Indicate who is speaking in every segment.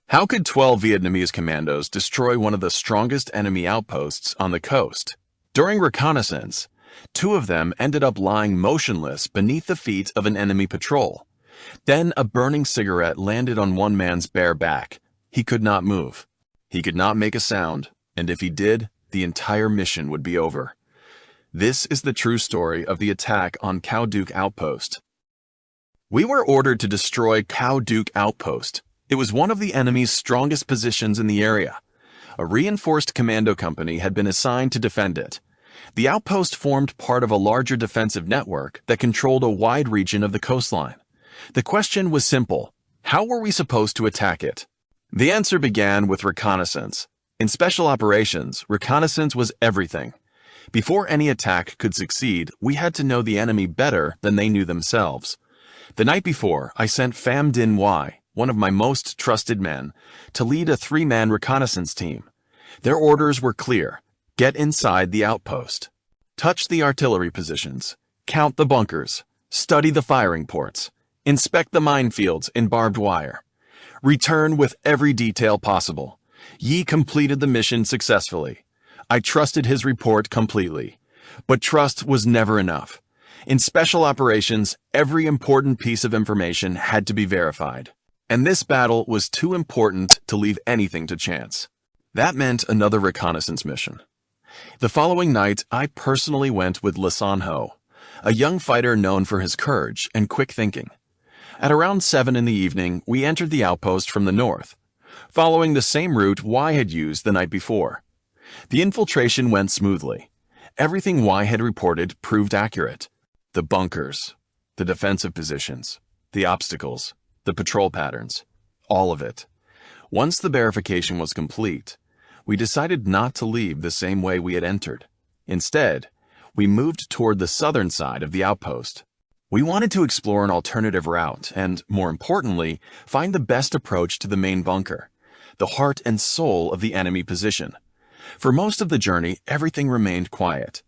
Speaker 1: How could 12 Vietnamese commandos destroy one of the strongest enemy outposts on the coast? During reconnaissance, two of them ended up lying motionless beneath the feet of an enemy patrol. Then a burning cigarette landed on one man's bare back. He could not move. He could not make a sound, and if he did, the entire mission would be over. This is the true story of the attack on Cau Duc Outpost. We were ordered to destroy Cau Duc Outpost. It was one of the enemy's strongest positions in the area. A reinforced commando company had been assigned to defend it. The outpost formed part of a larger defensive network that controlled a wide region of the coastline. The question was simple: how were we supposed to attack it? The answer began with reconnaissance. In special operations, reconnaissance was everything. Before any attack could succeed, we had to know the enemy better than they knew themselves. The night before, I sent Pham Dinh Y, one of my most trusted men, to lead a 3-man reconnaissance team. Their orders were clear: get inside the outpost, touch the artillery positions, count the bunkers, study the firing ports, inspect the minefields in barbed wire. Return with every detail possible. Yi completed the mission successfully. I trusted his report completely. But trust was never enough. In special operations, every important piece of information had to be verified. And this battle was too important to leave anything to chance. That meant another reconnaissance mission. The following night, I personally went with Le San Ho, a young fighter known for his courage and quick thinking. At around 7 in the evening, we entered the outpost from the north, following the same route Y had used the night before. The infiltration went smoothly. Everything Y had reported proved accurate. The bunkers, the defensive positions, the obstacles, the patrol patterns, all of it. Once the verification was complete, we decided not to leave the same way we had entered. Instead, we moved toward the southern side of the outpost. We wanted to explore an alternative route and, more importantly, find the best approach to the main bunker, the heart and soul of the enemy position. For most of the journey, everything remained quiet.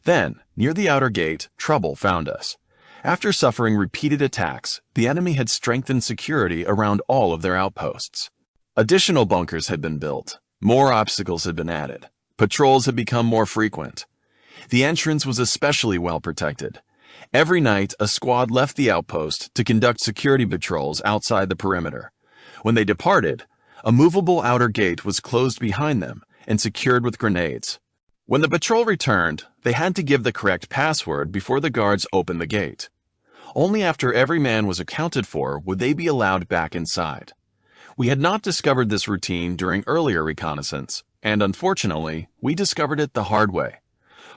Speaker 1: Then, near the outer gate, trouble found us. After suffering repeated attacks, the enemy had strengthened security around all of their outposts. Additional bunkers had been built. More obstacles had been added. Patrols had become more frequent. The entrance was especially well protected. Every night, a squad left the outpost to conduct security patrols outside the perimeter. When they departed, a movable outer gate was closed behind them and secured with grenades. When the patrol returned, they had to give the correct password before the guards opened the gate. Only after every man was accounted for would they be allowed back inside. We had not discovered this routine during earlier reconnaissance, and unfortunately, we discovered it the hard way.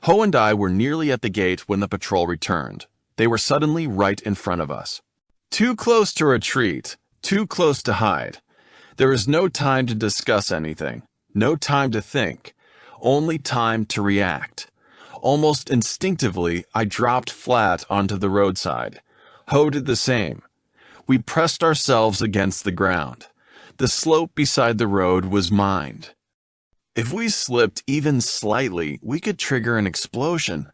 Speaker 1: Ho and I were nearly at the gate when the patrol returned. They were suddenly right in front of us. Too close to retreat, too close to hide. There is no time to discuss anything, no time to think, only time to react. Almost instinctively, I dropped flat onto the roadside. Ho did the same. We pressed ourselves against the ground. The slope beside the road was mined. If we slipped even slightly, we could trigger an explosion.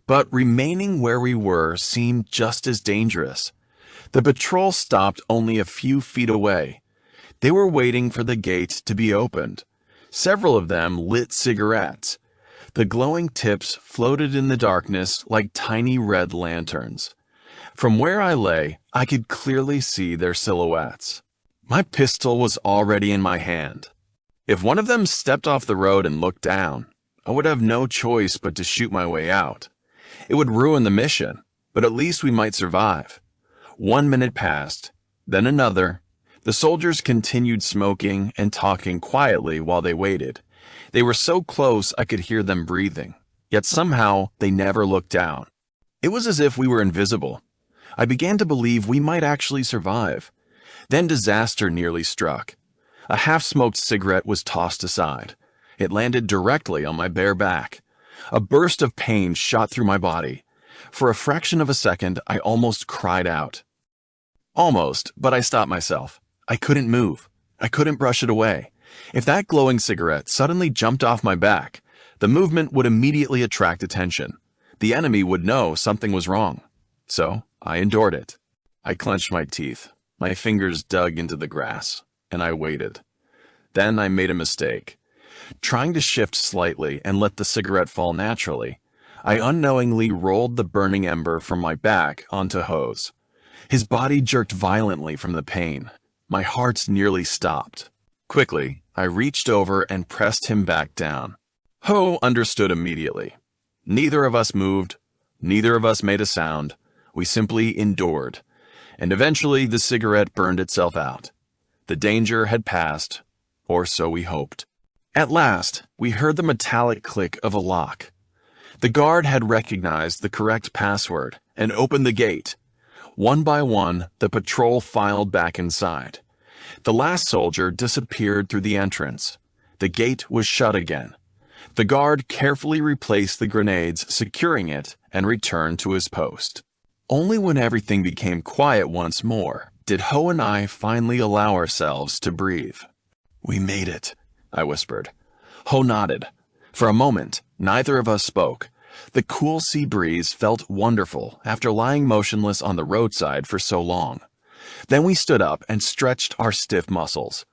Speaker 1: But remaining where we were seemed just as dangerous. The patrol stopped only a few feet away. They were waiting for the gate to be opened. Several of them lit cigarettes. The glowing tips floated in the darkness like tiny red lanterns. From where I lay, I could clearly see their silhouettes. My pistol was already in my hand. If one of them stepped off the road and looked down, I would have no choice but to shoot my way out. It would ruin the mission, but at least we might survive. 1 minute passed, then another. The soldiers continued smoking and talking quietly while they waited. They were so close I could hear them breathing, yet somehow they never looked down. It was as if we were invisible. I began to believe we might actually survive. Then disaster nearly struck. A half-smoked cigarette was tossed aside. It landed directly on my bare back. A burst of pain shot through my body. For a fraction of a second, I almost cried out. Almost, but I stopped myself. I couldn't move. I couldn't brush it away. If that glowing cigarette suddenly jumped off my back, the movement would immediately attract attention. The enemy would know something was wrong. So I endured it. I clenched my teeth. My fingers dug into the grass. and I waited. Then I made a mistake. Trying to shift slightly and let the cigarette fall naturally, I unknowingly rolled the burning ember from my back onto Ho's. His body jerked violently from the pain. My heart nearly stopped. Quickly, I reached over and pressed him back down. Ho understood immediately. Neither of us moved. Neither of us made a sound. We simply endured. And eventually the cigarette burned itself out. The danger had passed, or so we hoped. At last, we heard the metallic click of a lock. The guard had recognized the correct password and opened the gate. One by one, the patrol filed back inside. The last soldier disappeared through the entrance. The gate was shut again. The guard carefully replaced the grenades, securing it, and returned to his post. Only when everything became quiet once more did Ho and I finally allow ourselves to breathe. "We made it," I whispered. Ho nodded. For a moment, neither of us spoke. The cool sea breeze felt wonderful after lying motionless on the roadside for so long. Then we stood up and stretched our stiff muscles.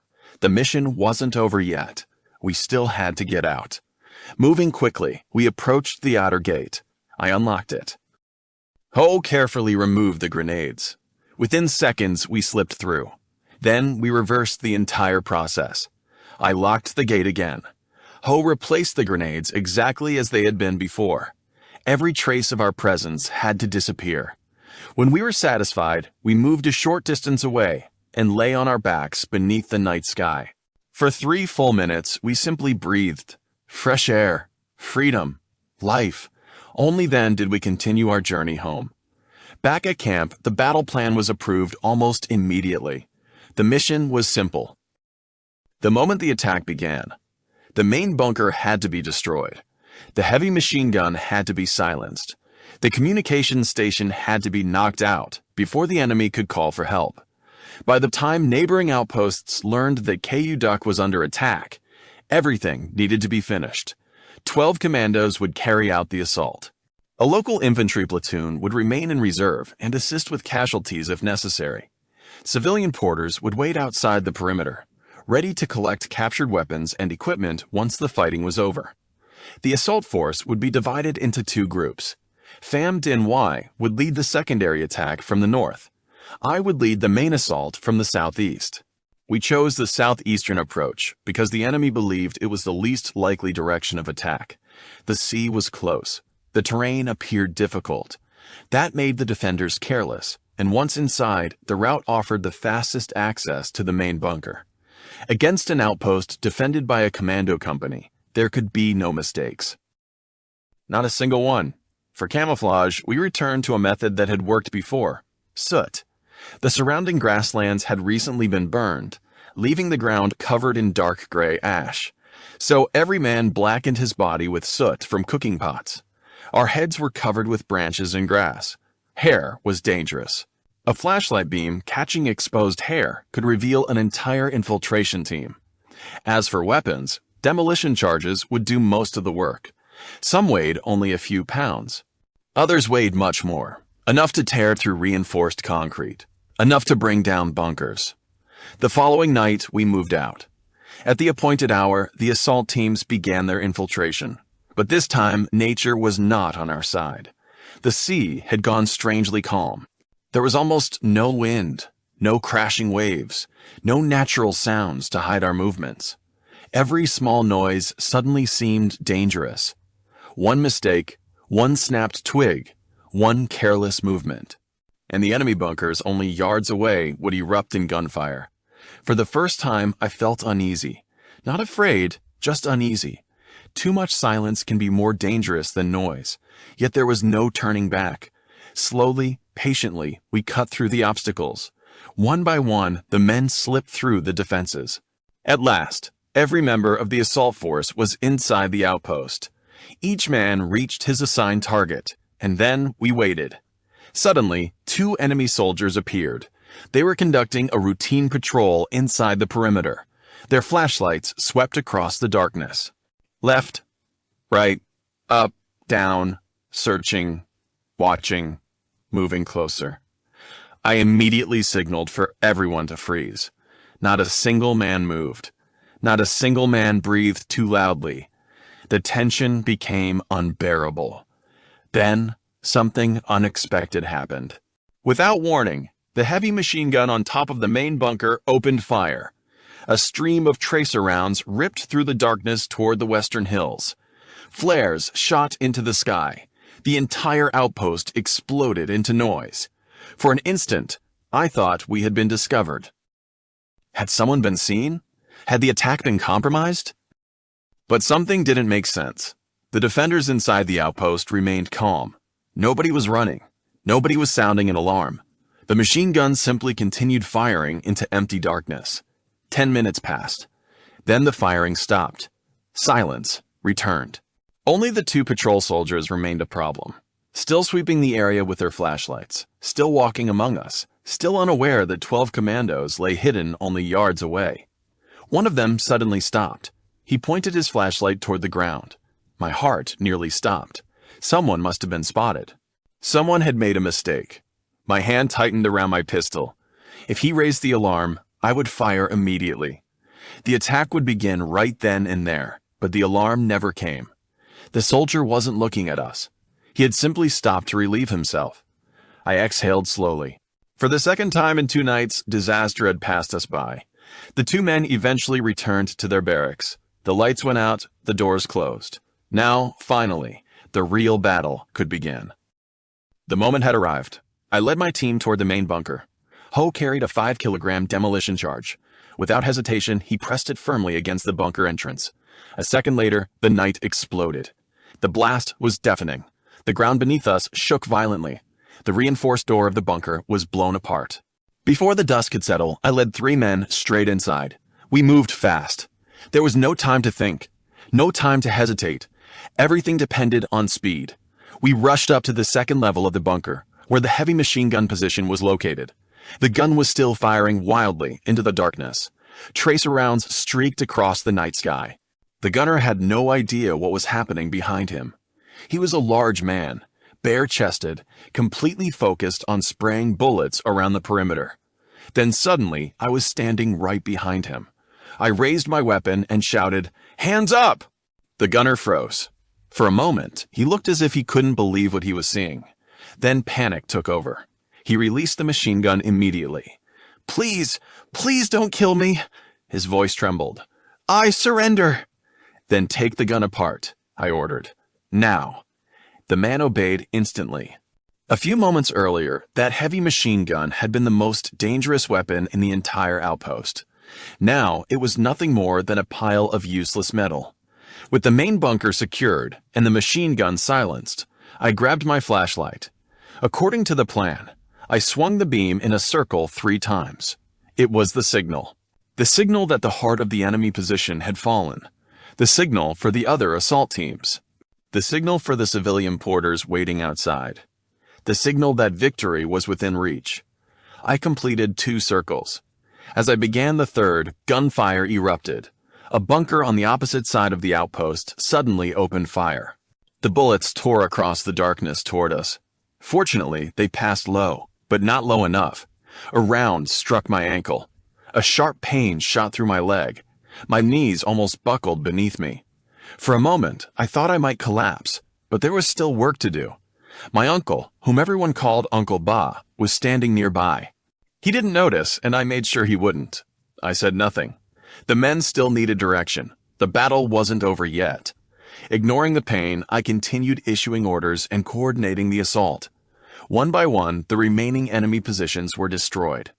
Speaker 1: The mission wasn't over yet. We still had to get out. Moving quickly, we approached the outer gate. I unlocked it. Ho carefully removed the grenades. Within seconds, we slipped through. Then we reversed the entire process. I locked the gate again. Ho replaced the grenades exactly as they had been before. Every trace of our presence had to disappear. When we were satisfied, we moved a short distance away and lay on our backs beneath the night sky. For 3 full minutes, we simply breathed. Fresh air, freedom, life. Only then did we continue our journey home. Back at camp, the battle plan was approved almost immediately. The mission was simple. The moment the attack began, the main bunker had to be destroyed. The heavy machine gun had to be silenced. The communications station had to be knocked out before the enemy could call for help. By the time neighboring outposts learned that Cau Duc was under attack, everything needed to be finished. 12 commandos would carry out the assault. A local infantry platoon would remain in reserve and assist with casualties if necessary. Civilian porters would wait outside the perimeter, ready to collect captured weapons and equipment once the fighting was over. The assault force would be divided into 2 groups. Pham Dinh Y would lead the secondary attack from the north. I would lead the main assault from the southeast. We chose the southeastern approach because the enemy believed it was the least likely direction of attack. The sea was close. The terrain appeared difficult. That made the defenders careless, and once inside, the route offered the fastest access to the main bunker. Against an outpost defended by a commando company, there could be no mistakes. Not a single one. For camouflage, we returned to a method that had worked before: soot. The surrounding grasslands had recently been burned, leaving the ground covered in dark gray ash. So every man blackened his body with soot from cooking pots. Our heads were covered with branches and grass. Hair was dangerous. A flashlight beam catching exposed hair could reveal an entire infiltration team. As for weapons, demolition charges would do most of the work. Some weighed only a few pounds. Others weighed much more, enough to tear through reinforced concrete, enough to bring down bunkers. The following night, we moved out. At the appointed hour, the assault teams began their infiltration. But this time, nature was not on our side. The sea had gone strangely calm. There was almost no wind, no crashing waves, no natural sounds to hide our movements. Every small noise suddenly seemed dangerous. One mistake, one snapped twig, one careless movement, and the enemy bunkers only yards away would erupt in gunfire. For the first time, I felt uneasy. Not afraid, just uneasy. Too much silence can be more dangerous than noise, yet there was no turning back. Slowly, patiently, we cut through the obstacles. One by one, the men slipped through the defenses. At last, every member of the assault force was inside the outpost. Each man reached his assigned target, and then we waited. Suddenly, 2 enemy soldiers appeared. They were conducting a routine patrol inside the perimeter. Their flashlights swept across the darkness. Left, right, up, down, searching, watching, moving closer. I immediately signaled for everyone to freeze. Not a single man moved. Not a single man breathed too loudly. The tension became unbearable. Then, something unexpected happened. Without warning, the heavy machine gun on top of the main bunker opened fire. A stream of tracer rounds ripped through the darkness toward the western hills. Flares shot into the sky. The entire outpost exploded into noise. For an instant, I thought we had been discovered. Had someone been seen? Had the attack been compromised? But something didn't make sense. The defenders inside the outpost remained calm. Nobody was running. Nobody was sounding an alarm. The machine gun simply continued firing into empty darkness. 10 minutes passed. Then the firing stopped. Silence returned. Only the 2 patrol soldiers remained a problem. Still sweeping the area with their flashlights. Still walking among us. Still unaware that 12 commandos lay hidden only yards away. One of them suddenly stopped. He pointed his flashlight toward the ground. My heart nearly stopped. Someone must have been spotted. Someone had made a mistake. My hand tightened around my pistol. If he raised the alarm, I would fire immediately. The attack would begin right then and there, but the alarm never came. The soldier wasn't looking at us. He had simply stopped to relieve himself. I exhaled slowly. For the second time in 2 nights, disaster had passed us by. The 2 men eventually returned to their barracks. The lights went out, the doors closed. Now, finally, the real battle could begin. The moment had arrived. I led my team toward the main bunker. Ho carried a 5-kilogram demolition charge. Without hesitation, he pressed it firmly against the bunker entrance. A second later, the night exploded. The blast was deafening. The ground beneath us shook violently. The reinforced door of the bunker was blown apart. Before the dust could settle, I led 3 men straight inside. We moved fast. There was no time to think. No time to hesitate. Everything depended on speed. We rushed up to the second level of the bunker, where the heavy machine gun position was located. The gun was still firing wildly into the darkness. Tracer rounds streaked across the night sky. The gunner had no idea what was happening behind him. He was a large man, bare-chested, completely focused on spraying bullets around the perimeter. Then suddenly, I was standing right behind him. I raised my weapon and shouted, "Hands up!" The gunner froze. For a moment, he looked as if he couldn't believe what he was seeing. Then panic took over. He released the machine gun immediately. "Please, please don't kill me!" His voice trembled. "I surrender!" "Then take the gun apart," I ordered. "Now." The man obeyed instantly. A few moments earlier, that heavy machine gun had been the most dangerous weapon in the entire outpost. Now, it was nothing more than a pile of useless metal. With the main bunker secured and the machine gun silenced, I grabbed my flashlight. According to the plan, I swung the beam in a circle 3 times. It was the signal. The signal that the heart of the enemy position had fallen. The signal for the other assault teams. The signal for the civilian porters waiting outside. The signal that victory was within reach. I completed 2 circles. As I began the third, gunfire erupted. A bunker on the opposite side of the outpost suddenly opened fire. The bullets tore across the darkness toward us. Fortunately, they passed low, but not low enough. A round struck my ankle. A sharp pain shot through my leg. My knees almost buckled beneath me. For a moment, I thought I might collapse, but there was still work to do. My uncle, whom everyone called Uncle Ba, was standing nearby. He didn't notice, and I made sure he wouldn't. I said nothing. The men still needed direction. The battle wasn't over yet. Ignoring the pain, I continued issuing orders and coordinating the assault. One by one, the remaining enemy positions were destroyed.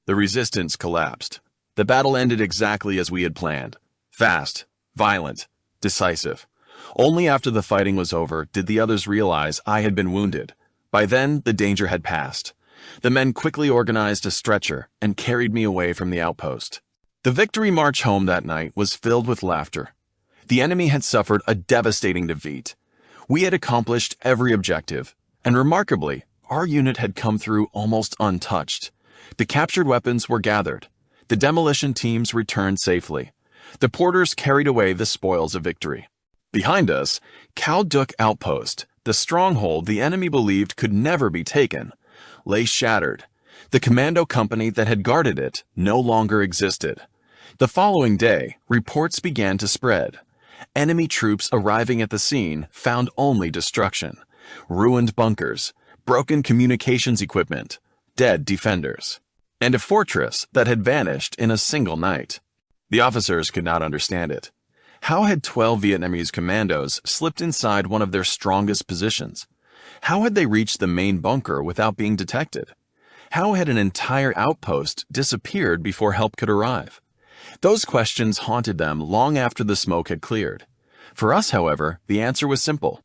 Speaker 1: The resistance collapsed. The battle ended exactly as we had planned. Fast, violent, decisive. Only after the fighting was over did the others realize I had been wounded. By then, the danger had passed. The men quickly organized a stretcher and carried me away from the outpost. The victory march home that night was filled with laughter. The enemy had suffered a devastating defeat. We had accomplished every objective, and remarkably, our unit had come through almost untouched. The captured weapons were gathered. The demolition teams returned safely. The porters carried away the spoils of victory. Behind us, Cau Duc Outpost, the stronghold the enemy believed could never be taken, lay shattered. The commando company that had guarded it no longer existed. The following day, reports began to spread. Enemy troops arriving at the scene found only destruction, ruined bunkers, broken communications equipment, dead defenders, and a fortress that had vanished in a single night. The officers could not understand it. How had 12 Vietnamese commandos slipped inside one of their strongest positions? How had they reached the main bunker without being detected? How had an entire outpost disappeared before help could arrive? Those questions haunted them long after the smoke had cleared. For us, however, the answer was simple: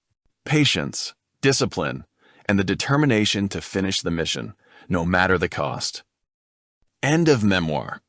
Speaker 1: patience, discipline, and the determination to finish the mission, no matter the cost. End of memoir.